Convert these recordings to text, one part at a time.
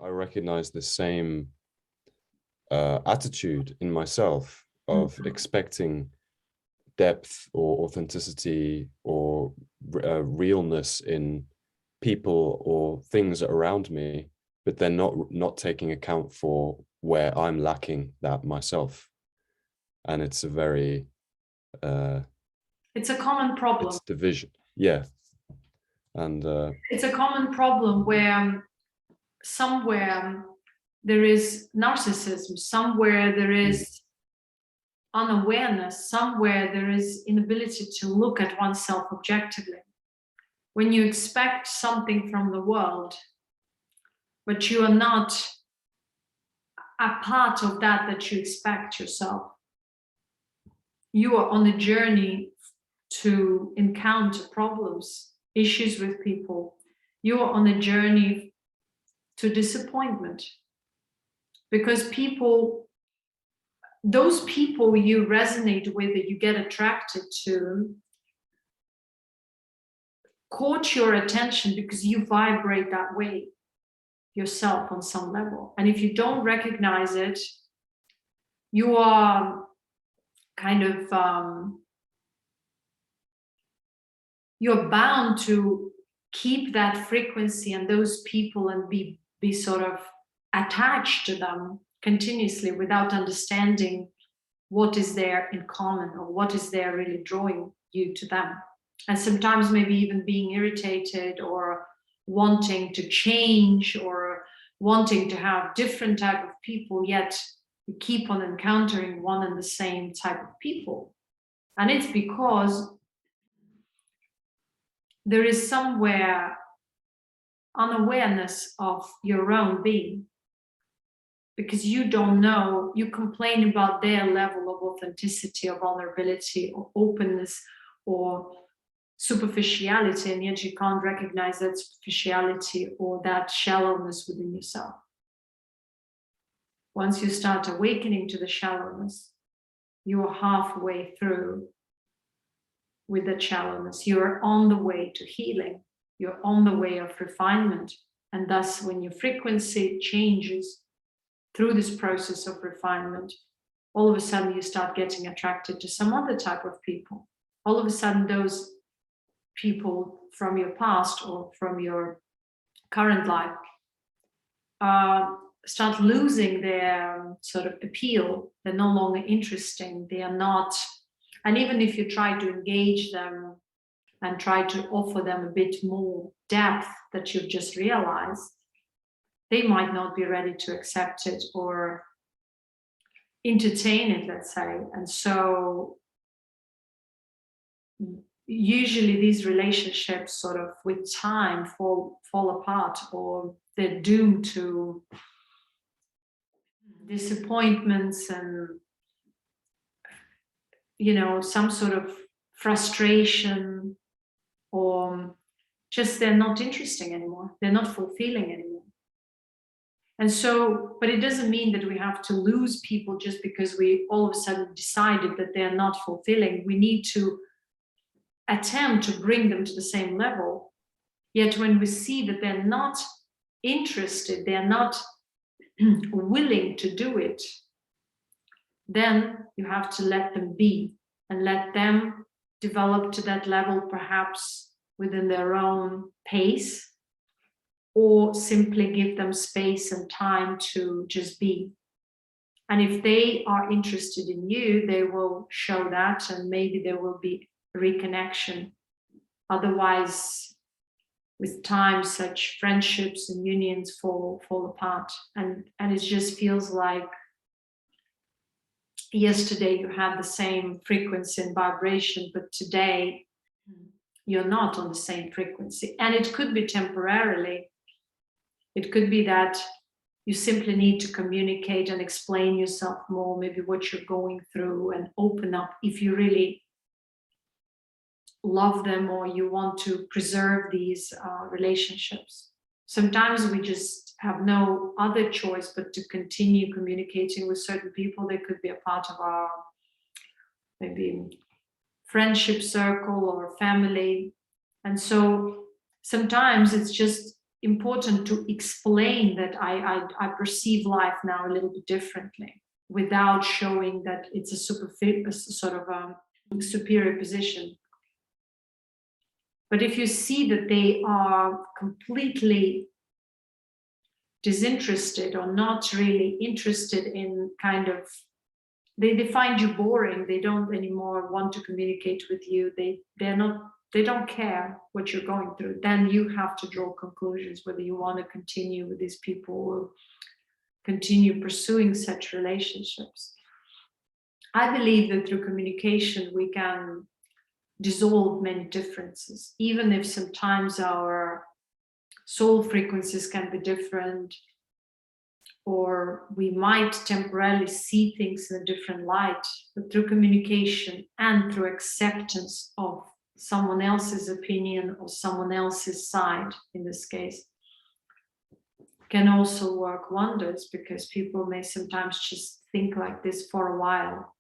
I recognize the same attitude in myself of expecting depth or authenticity or realness in people or things around me, but they're not taking account for where I'm lacking that myself. And it's a very it's a common problem. It's division, yeah. And it's a common problem where somewhere there is narcissism, somewhere there is unawareness, somewhere there is inability to look at oneself objectively. When you expect something from the world, but you are not a part of that you expect yourself, you are on a journey to encounter problems, issues with people. You are on a journey to disappointment, because those people you resonate with, that you get attracted to, caught your attention because you vibrate that way yourself on some level. And if you don't recognize it, you are kind of you're bound to keep that frequency and those people and be sort of attached to them continuously without understanding what is there in common or what is there really drawing you to them. And sometimes maybe even being irritated or wanting to change or wanting to have different type of people, yet you keep on encountering one and the same type of people. And it's because there is somewhere unawareness of your own being, because you don't know, you complain about their level of authenticity or vulnerability or openness or superficiality, and yet you can't recognize that superficiality or that shallowness within yourself. Once you start awakening to the shallowness, you are halfway through with that shallowness. You're on the way to healing. You're on the way of refinement. And thus, when your frequency changes through this process of refinement, all of a sudden you start getting attracted to some other type of people. All of a sudden, those people from your past or from your current life start losing their sort of appeal. They're no longer interesting. They are not. And even if you try to engage them and try to offer them a bit more depth that you've just realized, they might not be ready to accept it or entertain it, let's say. And so usually these relationships sort of with time fall apart, or they're doomed to disappointments and, you know, some sort of frustration, or just they're not interesting anymore. They're not fulfilling anymore. And so, but it doesn't mean that we have to lose people just because we all of a sudden decided that they're not fulfilling. We need to attempt to bring them to the same level. Yet when we see that they're not interested, they're not willing to do it, then you have to let them be and let them develop to that level, perhaps within their own pace, or simply give them space and time to just be. And if they are interested in you, they will show that, and maybe there will be reconnection. Otherwise, with time, such friendships and unions fall apart, and it just feels like yesterday you had the same frequency and vibration, but today you're not on the same frequency. And it could be temporarily. It could be that you simply need to communicate and explain yourself more, maybe what you're going through, and open up if you really love them or you want to preserve these relationships. Sometimes we just have no other choice but to continue communicating with certain people. They could be a part of our maybe friendship circle or family. And so sometimes it's just important to explain that I perceive life now a little bit differently, without showing that it's a sort of a superior position. But if you see that they are completely disinterested or not really interested in kind of, they find you boring, they don't anymore want to communicate with you, they don't care what you're going through, then you have to draw conclusions whether you want to continue with these people or continue pursuing such relationships. I believe that through communication we can dissolve many differences, even if sometimes our soul frequencies can be different, or we might temporarily see things in a different light, but through communication and through acceptance of someone else's opinion or someone else's side, in this case, can also work wonders, because people may sometimes just think like this for a while.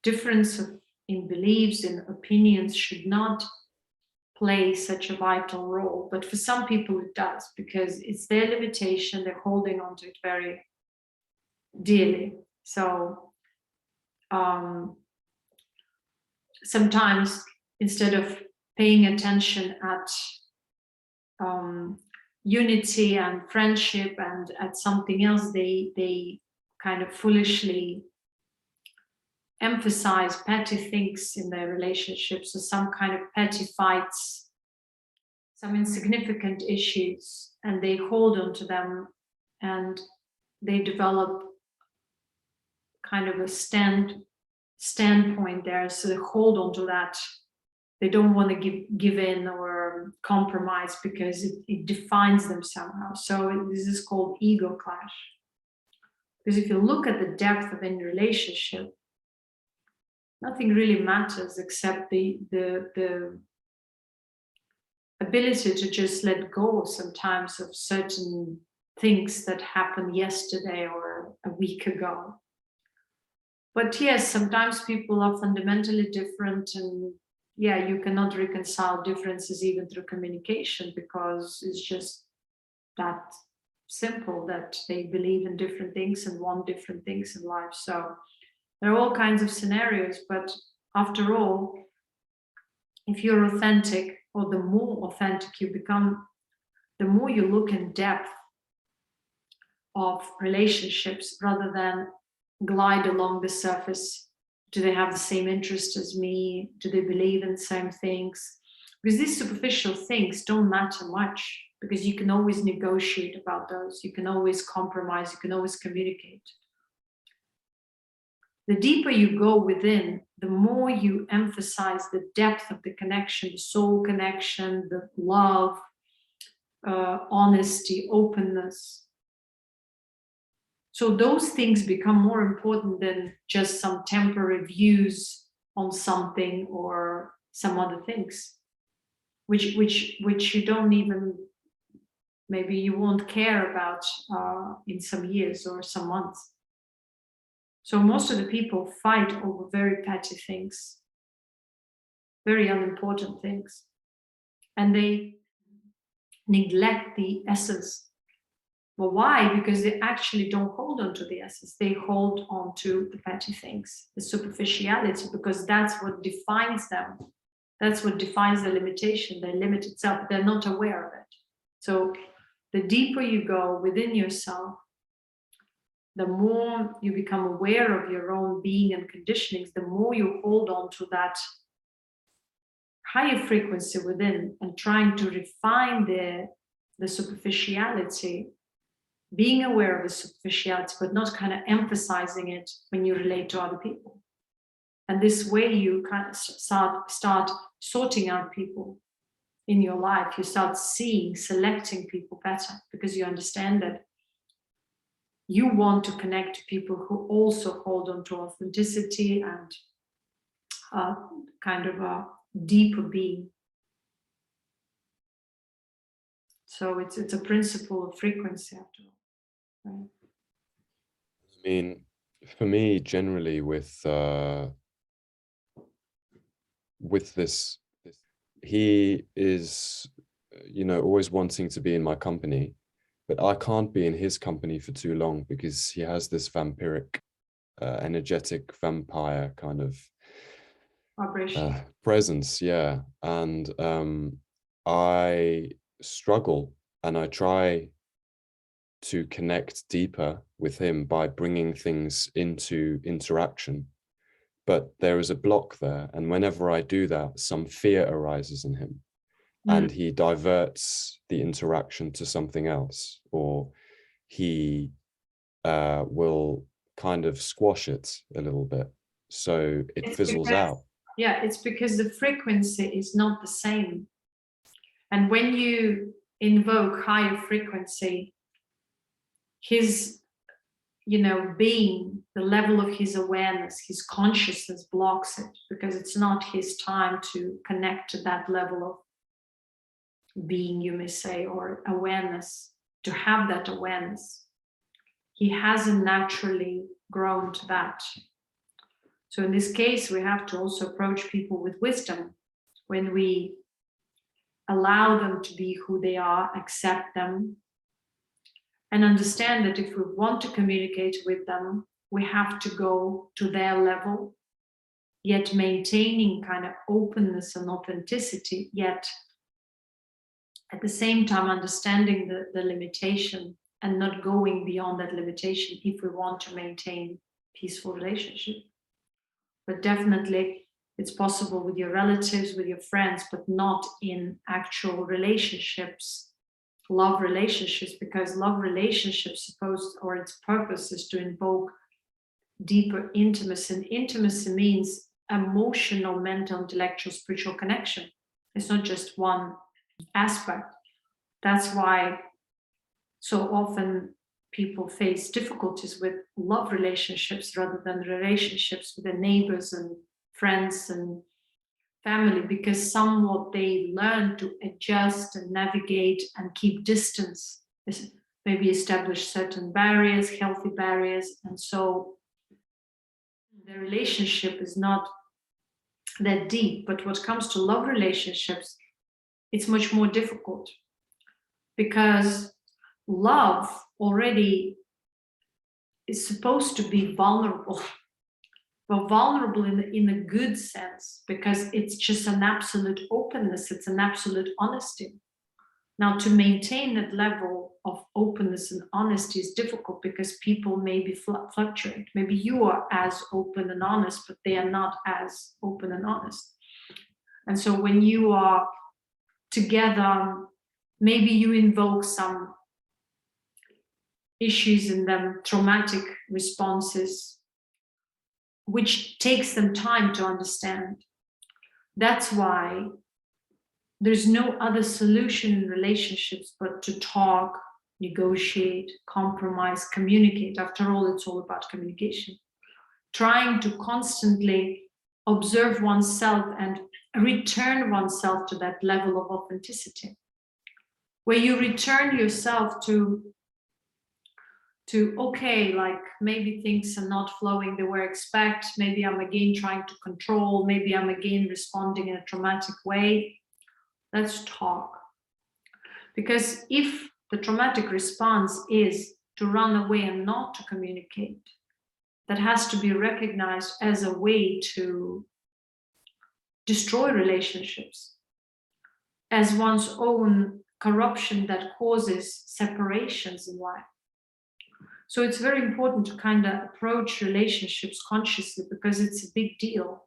Difference in beliefs and opinions should not play such a vital role, but for some people it does, because it's their limitation, they're holding on to it very dearly. So sometimes instead of paying attention at unity and friendship and at something else, they kind of foolishly emphasize petty things in their relationships, or some kind of petty fights, some insignificant issues, and they hold on to them, and they develop kind of a standpoint there, so they hold on to that. They don't want to give in or compromise, because it defines them somehow. So this is called ego clash. Because if you look at the depth of any relationship, nothing really matters except the ability to just let go sometimes of certain things that happened yesterday or a week ago. But yes, sometimes people are fundamentally different, and yeah, you cannot reconcile differences even through communication, because it's just that simple that they believe in different things and want different things in life. So there are all kinds of scenarios, but after all, if you're authentic, or the more authentic you become, the more you look in depth of relationships rather than glide along the surface. Do they have the same interest as me? Do they believe in the same things? Because these superficial things don't matter much, because you can always negotiate about those. You can always compromise. You can always communicate. The deeper you go within, the more you emphasize the depth of the connection, the soul connection, the love, honesty, openness. So those things become more important than just some temporary views on something or some other things, which you don't even, maybe you won't care about in some years or some months. So most of the people fight over very petty things, very unimportant things, and they neglect the essence. Well, why? Because they actually don't hold on to the essence. They hold on to the petty things, the superficiality, because that's what defines them. That's what defines their limitation, their limited self. They're not aware of it. So the deeper you go within yourself, the more you become aware of your own being and conditionings, the more you hold on to that higher frequency within, and trying to refine the superficiality, being aware of the superficiality, but not kind of emphasizing it when you relate to other people. And this way you kind of start sorting out people in your life. You start selecting people better, because you understand that you want to connect to people who also hold on to authenticity and kind of a deeper being. So it's a principle of frequency after all, right? I mean, for me, generally with this, he is always wanting to be in my company, but I can't be in his company for too long because he has this vampiric, energetic vampire kind of presence. Yeah. And I struggle, and I try to connect deeper with him by bringing things into interaction. But there is a block there. And whenever I do that, some fear arises in him. And he diverts the interaction to something else, or he will kind of squash it a little bit, so it fizzles out. Yeah, it's because the frequency is not the same. And when you invoke higher frequency, his being, the level of his awareness, his consciousness blocks it, because it's not his time to connect to that level of being, you may say, or awareness, to have that awareness. He hasn't naturally grown to that. So in this case, we have to also approach people with wisdom. When we allow them to be who they are, accept them, and understand that if we want to communicate with them, we have to go to their level, yet maintaining kind of openness and authenticity, yet at the same time understanding the limitation and not going beyond that limitation if we want to maintain peaceful relationship. But definitely it's possible with your relatives, with your friends, but not in actual relationships, love relationships, because love relationships its purpose is to invoke deeper intimacy. And intimacy means emotional, mental, intellectual, spiritual connection. It's not just one aspect. That's why so often people face difficulties with love relationships rather than relationships with their neighbors and friends and family, because somewhat they learn to adjust and navigate and keep distance, maybe establish certain barriers, healthy barriers, and so the relationship is not that deep. But what comes to love relationships, it's much more difficult, because love already is supposed to be vulnerable, but vulnerable in a good sense, because it's just an absolute openness, it's an absolute honesty. Now, to maintain that level of openness and honesty is difficult, because people maybe fluctuate. Maybe you are as open and honest, but they are not as open and honest. And so when you are together, maybe you invoke some issues in them, traumatic responses, which takes them time to understand. That's why there's no other solution in relationships but to talk, negotiate, compromise, communicate. After all, it's all about communication. Trying to constantly observe oneself and return oneself to that level of authenticity, where you return yourself to okay, like maybe things are not flowing the way I expect, maybe I'm again trying to control, maybe I'm again responding in a traumatic way. Let's talk. Because if the traumatic response is to run away and not to communicate, that has to be recognized as a way to destroy relationships, as one's own corruption that causes separations in life. So it's very important to kind of approach relationships consciously, because it's a big deal.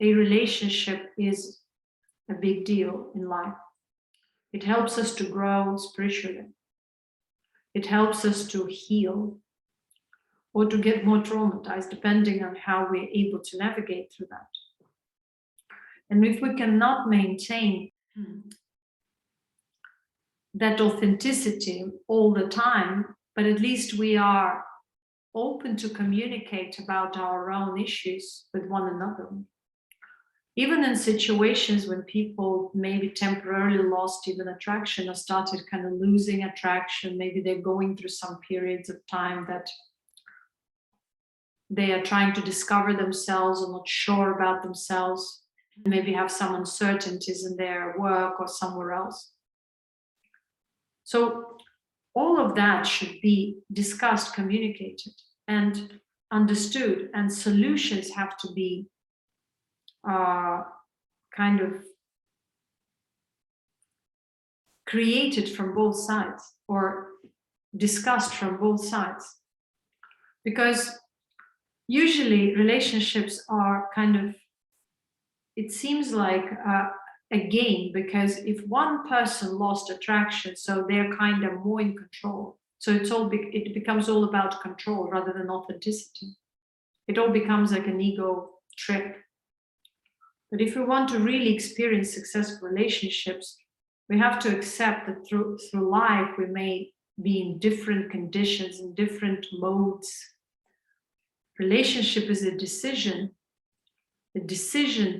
A relationship is a big deal in life. It helps us to grow spiritually. It helps us to heal or to get more traumatized, depending on how we're able to navigate through that. And if we cannot maintain that authenticity all the time, but at least we are open to communicate about our own issues with one another. Even in situations when people maybe temporarily lost even attraction or started kind of losing attraction, maybe they're going through some periods of time that they are trying to discover themselves or not sure about themselves, maybe have some uncertainties in their work or somewhere else. So all of that should be discussed, communicated, and understood, and solutions have to be kind of created from both sides or discussed from both sides. Because usually relationships are kind of, it seems like a game, because if one person lost attraction, so they're kind of more in control. So it becomes all about control rather than authenticity. It all becomes like an ego trip. But if we want to really experience successful relationships, we have to accept that through life we may be in different conditions, in different modes. Relationship is a decision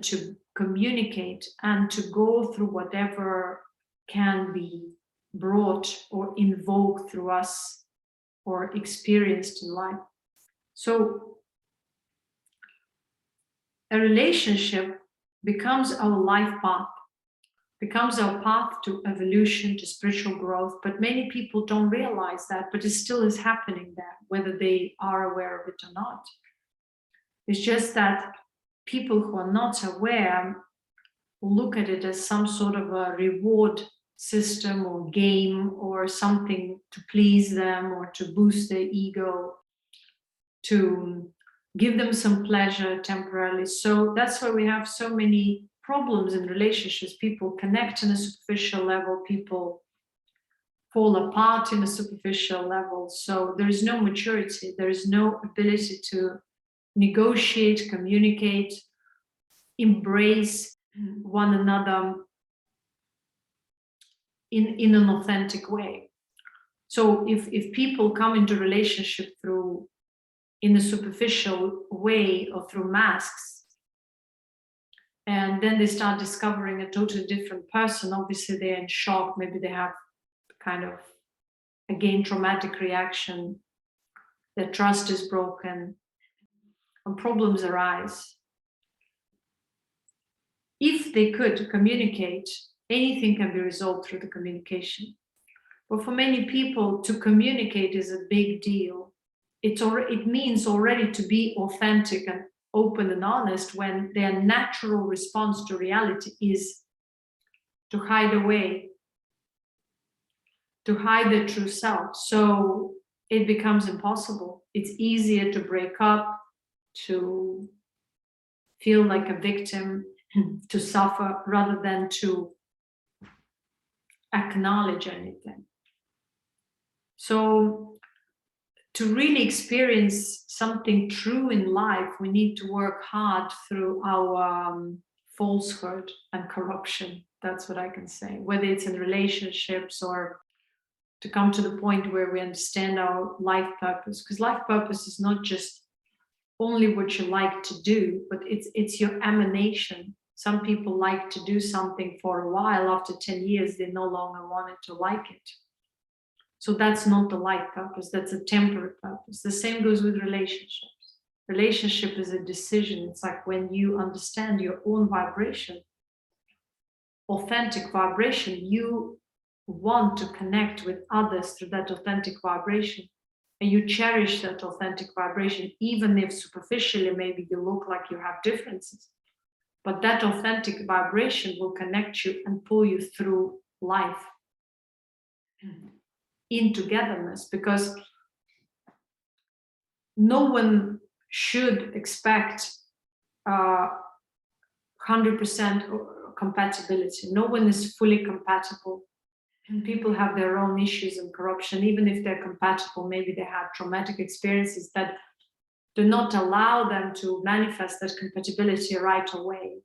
to communicate and to go through whatever can be brought or invoked through us or experienced in life. So a relationship becomes our life path, becomes our path to evolution, to spiritual growth. But many people don't realize that, but it still is happening there, whether they are aware of it or not. It's just that people who are not aware look at it as some sort of a reward system or game or something to please them or to boost their ego, to give them some pleasure temporarily. So that's why we have so many problems in relationships. People connect on a superficial level, people fall apart in a superficial level. So there is no maturity, there is no ability to negotiate, communicate, embrace one another in an authentic way. So if people come into relationship through in a superficial way or through masks, and then they start discovering a totally different person, obviously they're in shock, maybe they have kind of again traumatic reaction, their trust is broken, and problems arise. If they could communicate, anything can be resolved through the communication. But for many people, to communicate is a big deal. It means already to be authentic and open and honest, when their natural response to reality is to hide away, to hide their true self. So it becomes impossible. It's easier to break up, to feel like a victim, to suffer, rather than to acknowledge anything. So to really experience something true in life, we need to work hard through our falsehood and corruption. That's what I can say, whether it's in relationships or to come to the point where we understand our life purpose. Because life purpose is not just only what you like to do, but it's your emanation. Some people like to do something for a while. After 10 years, they no longer wanted to like it. So that's not the life purpose, that's a temporary purpose. The same goes with relationships. Relationship is a decision. It's like when you understand your own vibration, authentic vibration, you want to connect with others through that authentic vibration. And you cherish that authentic vibration, even if superficially maybe you look like you have differences. But that authentic vibration will connect you and pull you through life in togetherness, because no one should expect 100% compatibility. No one is fully compatible. And people have their own issues and corruption. Even if they're compatible, maybe they have traumatic experiences that do not allow them to manifest that compatibility right away.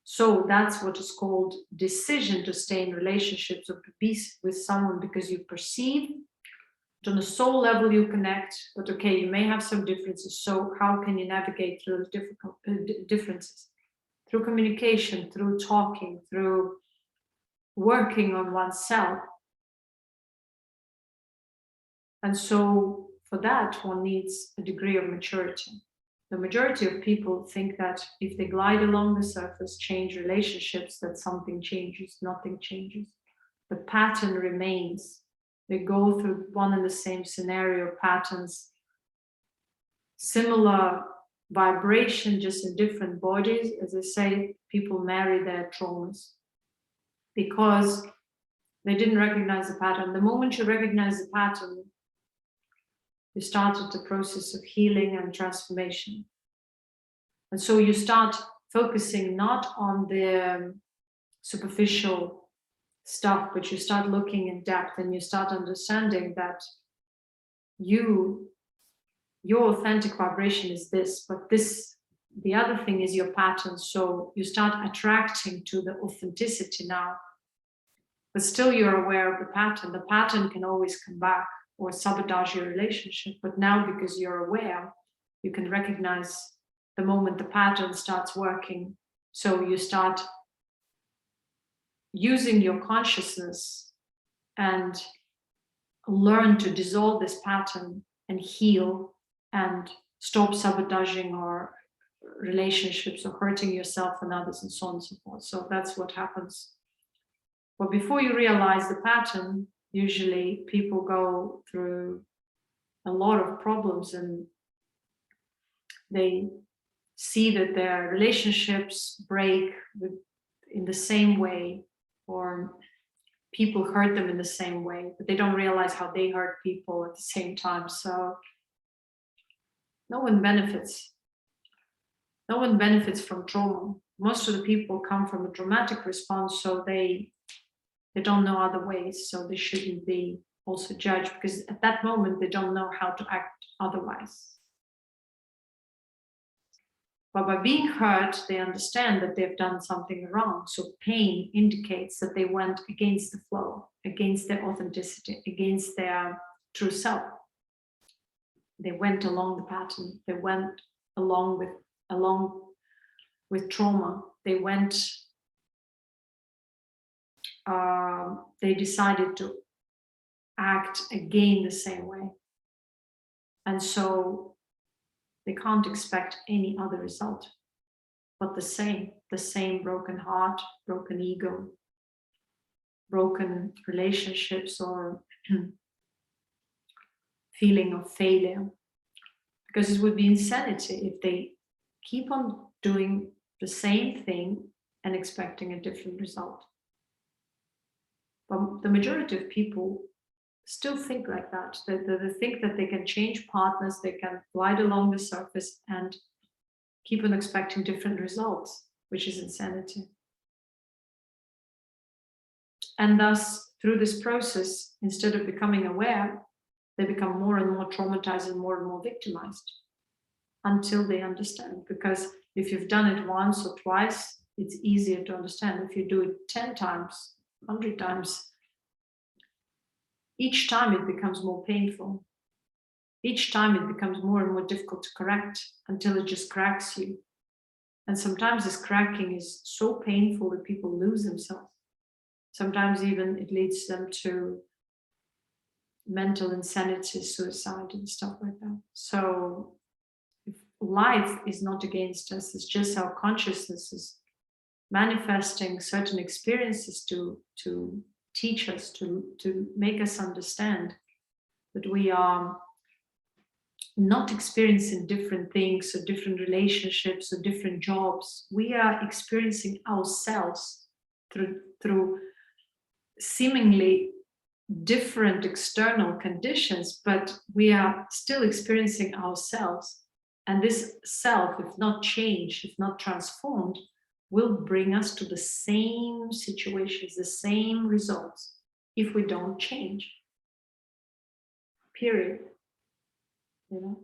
So that's what is called decision to stay in relationships or to be with someone, because you perceive on a soul level you connect, but okay, you may have some differences. So how can you navigate through those differences? Through communication, through talking, through working on oneself. And so for that, one needs a degree of maturity. The majority of people think that if they glide along the surface, change relationships, that something changes. Nothing changes. the pattern remains. They go through one and the same scenario, patterns, similar vibration, just in different bodies. As I say, people marry their traumas because they didn't recognize the pattern. The moment you recognize the pattern, you started the process of healing and transformation. And so you start focusing not on the superficial stuff, but you start looking in depth, and you start understanding that your authentic vibration is this, but the other thing is your pattern. So you start attracting to the authenticity now, but still you're aware of the pattern. The pattern can always come back or sabotage your relationship, but now because you're aware, you can recognize the moment the pattern starts working. So you start using your consciousness and learn to dissolve this pattern and heal and stop sabotaging our relationships or hurting yourself and others, and so on and so forth. So that's what happens. But before you realize the pattern, usually people go through a lot of problems, and they see that their relationships break in the same way, or people hurt them in the same way, but they don't realize how they hurt people at the same time. So no one benefits. No one benefits from trauma. Most of the people come from a traumatic response, so they don't know other ways, so they shouldn't be also judged, because at that moment they don't know how to act otherwise. But by being hurt, they understand that they've done something wrong. So pain indicates that they went against the flow, against their authenticity, against their true self. They went along the pattern. They went along with trauma. They went. They decided to act again the same way, and so they can't expect any other result but the same broken heart, broken ego, broken relationships, or feeling of failure. Because it would be insanity if they keep on doing the same thing and expecting a different result. But the majority of people still think like that. They think that they can change partners, they can glide along the surface and keep on expecting different results, which is insanity. And thus, through this process, instead of becoming aware, they become more and more traumatized and more victimized until they understand. Because if you've done it once or twice, it's easier to understand. If you do it 10 times, 100 times, each time it becomes more painful. Each time it becomes more and more difficult to correct until it just cracks you. And sometimes this cracking is so painful that people lose themselves. Sometimes even it leads them to mental insanity, suicide, and stuff like that. So if life is not against us, it's just our consciousness is manifesting certain experiences to teach us, to make us understand that we are not experiencing different things or different relationships or different jobs. We are experiencing ourselves through seemingly different external conditions, but we are still experiencing ourselves. And this self, if not changed, if not transformed, will bring us to the same situations, the same results, if we don't change. Period. You know?